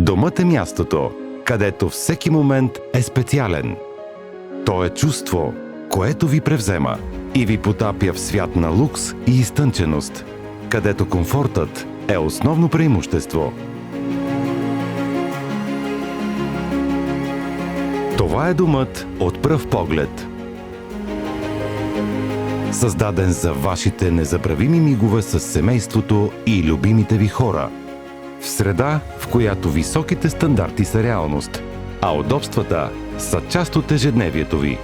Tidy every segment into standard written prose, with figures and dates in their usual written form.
Домът е мястото, където всеки момент е специален. То е чувство, което ви превзема и ви потапя в свят на лукс и изтънченост, където комфортът е основно преимущество. Това е домът от пръв поглед. Създаден за вашите незабравими мигове с семейството и любимите ви хора. В среда, в която високите стандарти са реалност, а удобствата са част от ежедневието ви.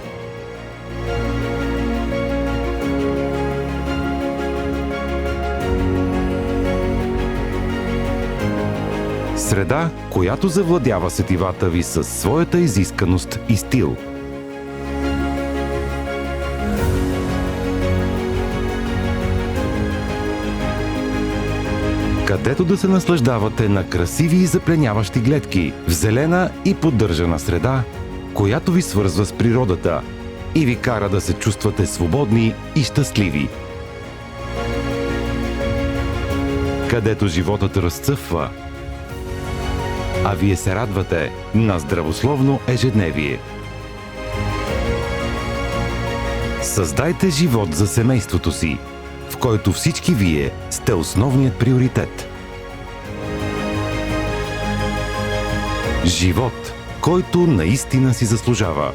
Среда, която завладява сетивата ви със своята изисканост и стил. Където да се наслаждавате на красиви и запленяващи гледки в зелена и поддържана среда, която ви свързва с природата и ви кара да се чувствате свободни и щастливи. Където животът разцъфва, а вие се радвате на здравословно ежедневие. Създайте живот за семейството си, в който всички вие сте основният приоритет. Живот, който наистина си заслужава.